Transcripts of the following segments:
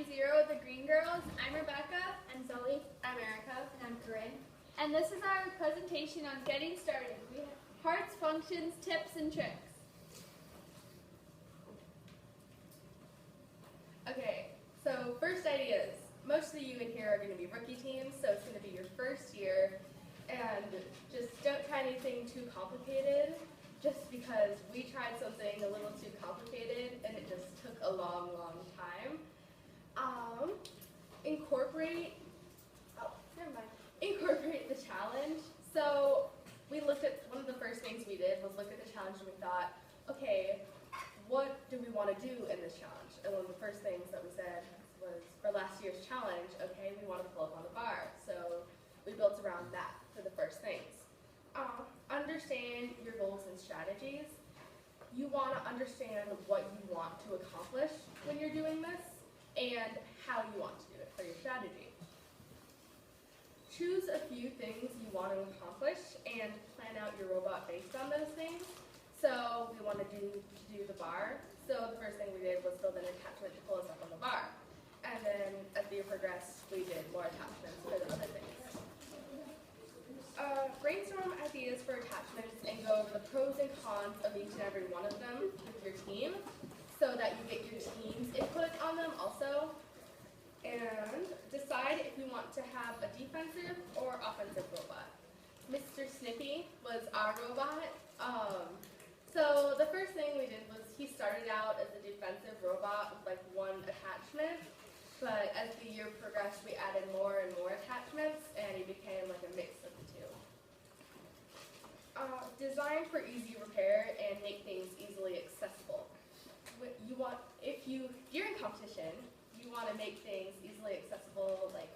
Zero, the Green Girls. I'm Rebecca. I'm Zoe. I'm Erica. And I'm Corinne. And this is our presentation on getting started. We have parts, functions, tips, and tricks. Okay, so first ideas. Most of you in here are going to be rookie teams, so it's going to be your first year. And just don't try anything too complicated, just because we tried something a little too complicated and it just took a long, long time. Incorporate the challenge. So we looked at, one of the first things we did was look at the challenge and we thought, okay, what do we want to do in this challenge? And one of the first things that we said was, for last year's challenge, okay, we want to pull up on the bar. So we built around that for the first things. Understand your goals and strategies. You want to understand what you want to accomplish when you're doing this and how you want to do it for your strategy. Choose a few things you want to accomplish and plan out your robot based on those things. So we want to do the bar. So the first thing we did was build an attachment to pull us up on the bar. And then as the year progressed, we did more attachments for the other things. Brainstorm ideas for attachments and go over the pros and cons of each and every one of them with your team so that you get your team's input on them also. And decide if you want to have a defensive or offensive robot. Mr. Snippy was our robot. So the first thing we did was he started out as a defensive robot with like one attachment. But as the year progressed, we added more and more attachments, and he became like a mix of the two. Design for easy repair and make things easily accessible. During competition, you want to make things easily accessible. Like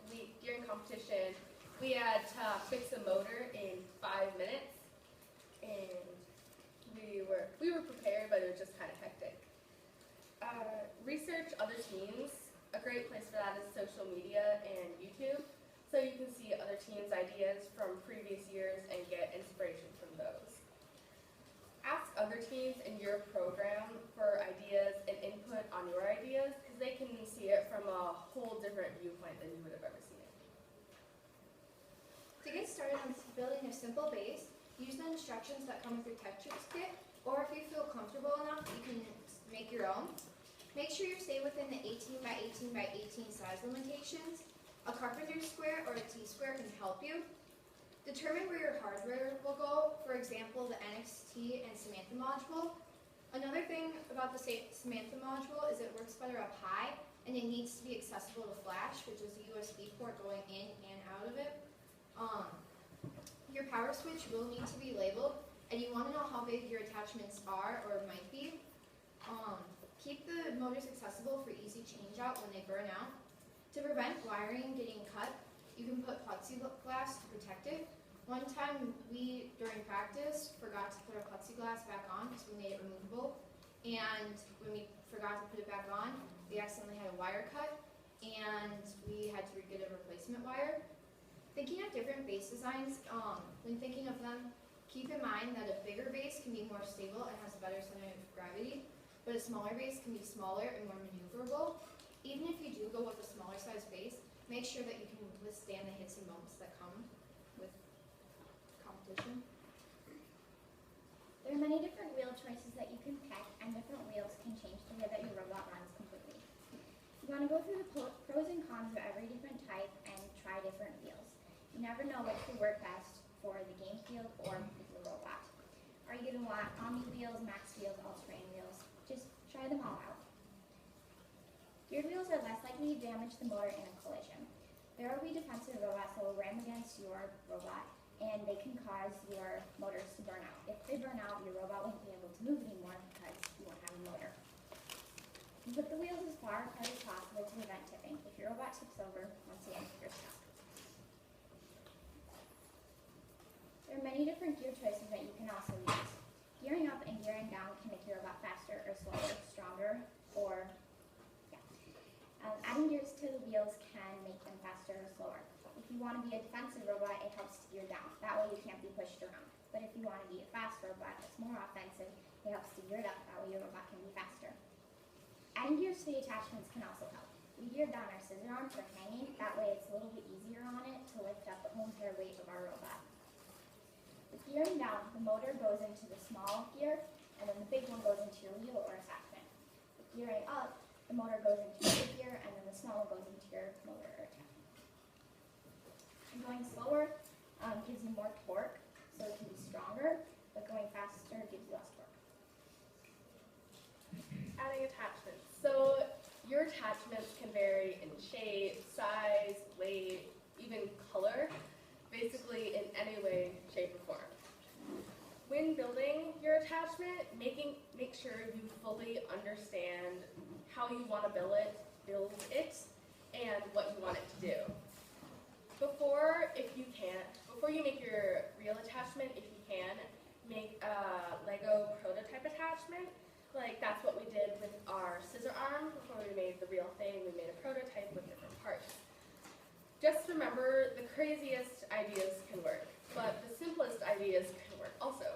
during competition, we had to fix a motor in 5 minutes, and we were prepared, but it was just kind of hectic. Research other teams. A great place for that is social media and YouTube, so you can see other teams' ideas from previous years and get inspiration from those. Ask other teams in your program for ideas and input on your ideas, because they can see it from a whole different viewpoint than you would have ever seen it. To get started on building a simple base, use the instructions that come with your textures kit, or if you feel comfortable enough, you can make your own. Make sure you stay within the 18 by 18 by 18 size limitations. A carpenter's square or a T-square can help you. Determine where your hardware will go, for example, the NXT and Samantha module. Another thing about the Samantha module is it works better up high, and it needs to be accessible to flash, which is a USB port going in and out of it. Your power switch will need to be labeled, and you want to know how big your attachments are or might be. Keep the motors accessible for easy change out when they burn out. To prevent wiring getting cut, you can put plexiglass to protect it. One time we, during practice, forgot to put our plexiglass back on because we made it removable. And when we forgot to put it back on, we accidentally had a wire cut and we had to get a replacement wire. Thinking of different base designs, when thinking of them, keep in mind that a bigger base can be more stable and has a better center of gravity. But a smaller base can be smaller and more maneuverable. Even if you do go with a smaller size base, make sure that you can withstand the hits and bumps that come with competition. There are many different wheel choices that you can pick, and different wheels can change the way that your robot runs completely. You want to go through the pros and cons of every different type and try different wheels. You never know which will work best for the game field or the robot. Are you going to want Omni wheels, max wheels, all-terrain wheels? Just try them all out. Geared wheels are less likely to damage the motor in a collision. There will be defensive robots that will ram against your robot, and they can cause your motors to burn out. If they burn out, your robot won't be able to move anymore because you won't have a motor. You put the wheels as far apart as possible to prevent tipping. If your robot tips over, once again, you're stuck. There are many different gear choices that you can also use. Gearing up and gearing down can make your robot faster or slower, stronger, or adding gears to the wheels can make them faster or slower. If you want to be a defensive robot, it helps to gear down. That way you can't be pushed around. But if you want to be a fast robot that's more offensive, it helps to gear it up. That way your robot can be faster. Adding gears to the attachments can also help. We geared down our scissor arm for hanging, that way it's a little bit easier on it to lift up the whole entire weight of our robot. With gearing down, the motor goes into the small gear, and then the big one goes into your wheel or attachment. With gearing up, the motor goes into the big gear, and then the small one goes into your motor or attachment. And going slower gives you more torque, so it can be stronger, but going faster gives you less torque. Adding attachments. So your attachments can vary in shape, size, weight, even color, basically in any way, shape, or form. When building your attachment, make sure you fully understand how you want to build it, and what you want it to do. Before you make your real attachment, if you can, make a Lego prototype attachment. Like that's what we did with our scissor arm before we made the real thing. We made a prototype with different parts. Just remember, the craziest ideas can work, but the simplest ideas can work also.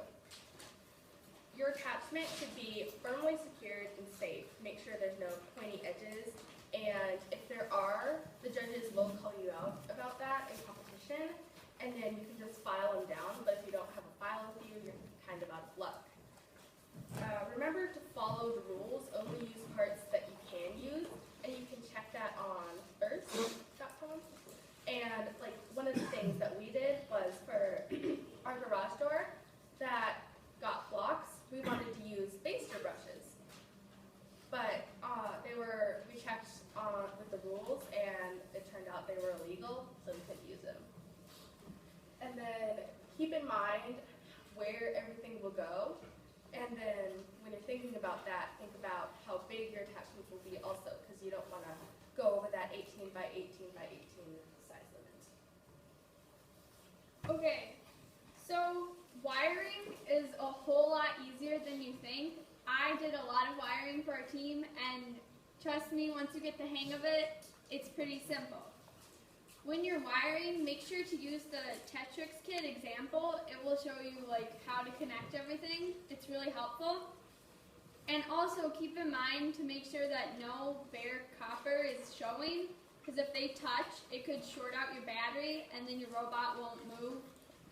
Your attachment should be firmly secured and safe. Make sure there's no pointy edges, and if there are, the judges will call you out about that in competition, and then you can just file them down, but if you don't have a file with you, you're kind of out of luck. Remember to follow the rules, only use parts that you can use, and you can check that on earth.com. And like one of the things that we did was for our garage door that got blocks, we wanted to use baster brushes. But we checked with the rules, and it turned out they were illegal, so we couldn't use them. And then keep in mind where everything will go. And then when you're thinking about that, think about how big your attachments will be also, because you don't want to go over that 18 by 18 by 18 size limit. Okay, so wiring is a whole lot easier than you think. I did a lot of wiring for our team, and trust me, once you get the hang of it, it's pretty simple. When you're wiring, make sure to use the Tetrix kit example. It will show you how to connect everything. It's really helpful. And also keep in mind to make sure that no bare copper is showing, because if they touch, it could short out your battery and then your robot won't move.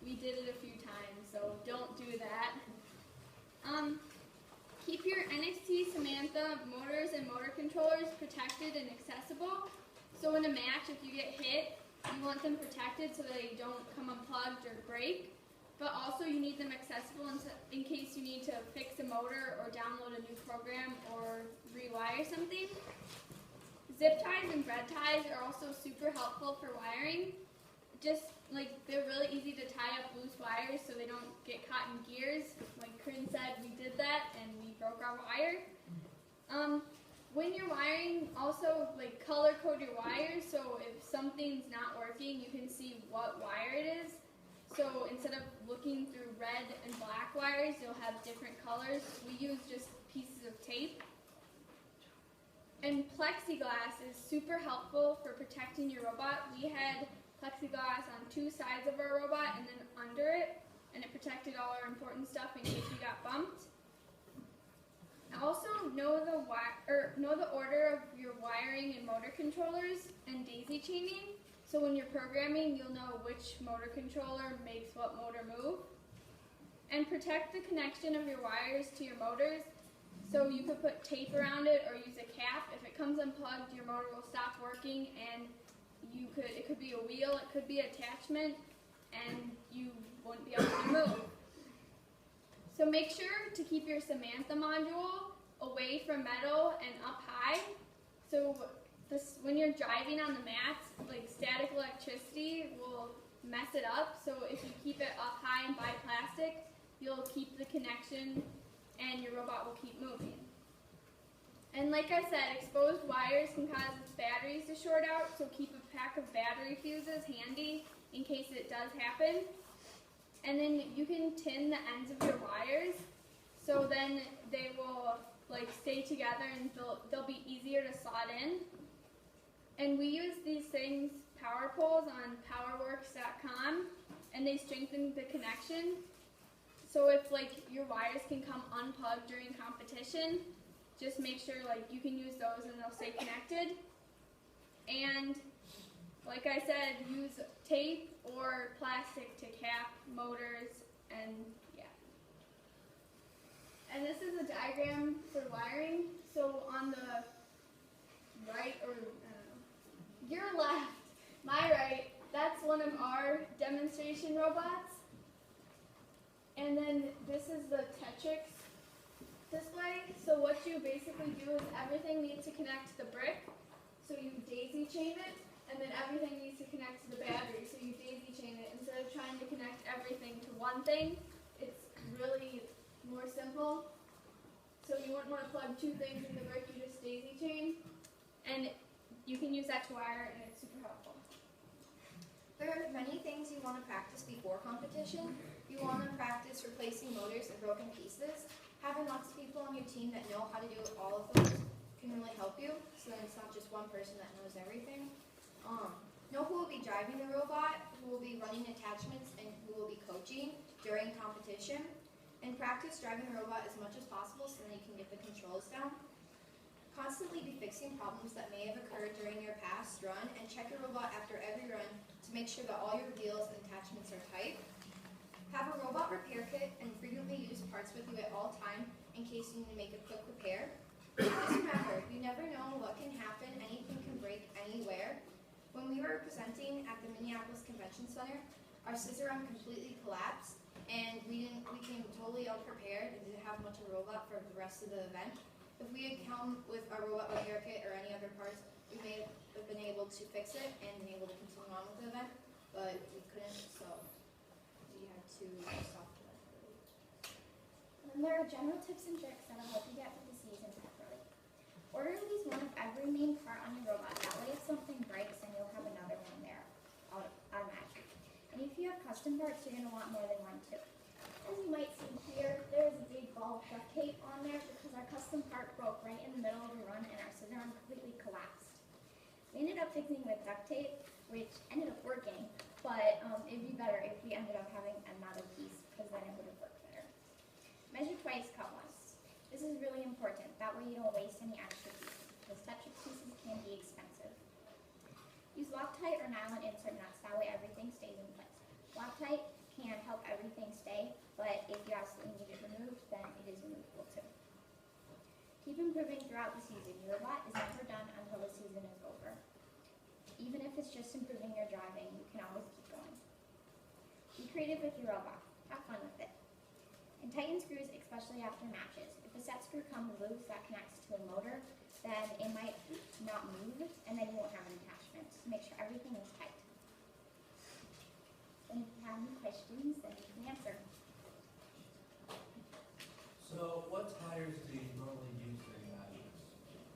We did it a few times, so don't do that. Keep your NXT Samantha motors and motor controllers protected and accessible. So in a match, if you get hit, you want them protected so they don't come unplugged or break. But also you need them accessible in case you need to fix a motor or download a new program or rewire something. Zip ties and thread ties are also super helpful for wiring. They're really easy to tie up loose wires so they don't get caught in gears. Like Corinne said, we did that and we broke our wire. When you're wiring, also color code your wires, so if something's not working, you can see what wire it is. So instead of looking through red and black wires, you'll have different colors. We use just pieces of tape. And plexiglass is super helpful for protecting your robot. We had plexiglass on two sides of our robot and then under it, and it protected all our important stuff in case we got bumped. Also, know the order of your wiring and motor controllers and daisy chaining. So when you're programming, you'll know which motor controller makes what motor move. And protect the connection of your wires to your motors. So you could put tape around it or use a cap. If it comes unplugged, your motor will stop working, and it could be a wheel, it could be an attachment, and you wouldn't be able to move. So make sure to keep your Samantha module away from metal and up high. So when you're driving on the mats, static electricity will mess it up. So if you keep it up high and buy plastic, you'll keep the connection and your robot will keep moving. And like I said, exposed wires can cause batteries to short out, so keep a pack of battery fuses handy in case it does happen. And then you can tin the ends of your wires, so then they will stay together and they'll be easier to slot in. And we use these things, power poles, on powerworks.com, and they strengthen the connection. So if your wires can come unplugged during competition, just make sure you can use those and they'll stay connected. like I said, use tape or plastic to cap motors, and yeah. And this is a diagram for wiring. So on the right, or your left, my right, that's one of our demonstration robots. And then this is the Tetrix display. So what you basically do is everything needs to connect to the brick. So you daisy chain it, and then everything needs to connect to the battery. So you daisy chain it. Instead of trying to connect everything to one thing, it's really more simple. So you wouldn't want to plug two things in the brick, you just daisy chain. And you can use that to wire, and it's super helpful. There are many things you want to practice before competition. You want to practice replacing motors and broken pieces. Having lots of people on your team that know how to do all of those can really help you, so then it's not just one person that knows everything. Know who will be driving the robot, who will be running attachments, and who will be coaching during competition. And practice driving the robot as much as possible so that you can get the controls down. Constantly be fixing problems that may have occurred during your past run, and check your robot after every run to make sure that all your wheels and attachments are tight. Have a robot repair kit and frequently use parts with you at all times in case you need to make a quick repair. Just remember, you never know what can happen. Anything can break anywhere. When we were presenting at the Minneapolis Convention Center, our scissor arm completely collapsed, and we came totally unprepared and didn't have much of a robot for the rest of the event. If we had come with our robot repair kit or any other parts, we may have been able to fix it and been able to continue on with the event, but we couldn't, so we had to stop the event early. And then there are general tips and tricks that'll help you get through the season properly. Order at least one of every main part on your robot. That way if something breaks, then you'll have another one there automatically. And if you have custom parts, you're going to want more than one too. As you might see here, there's a big ball of duct tape on there because our custom part broke right in the middle of the run and our scissor arm completely collapsed. We ended up fixing with duct tape, which ended up working, but it'd be better if we ended up having another piece because then it would have worked better. Measure twice, cut once. This is really important. That way you don't waste any extra pieces because Tetrix pieces can be expensive. Use Loctite or nylon insert nuts. That way everything stays in place. Loctite can help everything stay, but if you absolutely need it removed, then it is removable too. Keep improving throughout the season. Your robot is never done until the season is over. Even if it's just improving your driving, you can always keep going. Be creative with your robot. Have fun with it. And tighten screws, especially after matches. If a set screw comes loose that connects to a motor, then it might not move, and then you won't have an attachment. So make sure everything is tight. And if you have any questions, then you can answer. So what tires do you normally use during matches?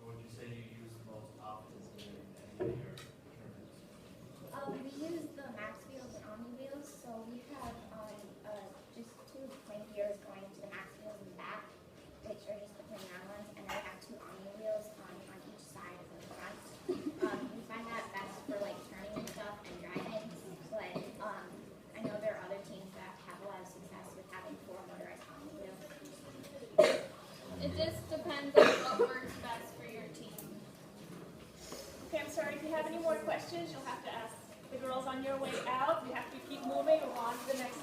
Or would you say you use the most often in any of your tournaments? We use the max wheels and omni wheels, so we have just two plain gears going into the max wheels in the back, which are just the plain round ones, and then we have two omni wheels on each side of the front. We find that best for like turning and stuff and driving, but I know there are other teams that have a lot of success with having 4 motorized omni wheels. It just depends on what works best for your team. Okay, I'm sorry, if you have any more questions, you'll have to ask the girls on your way out. You have to keep moving along to the next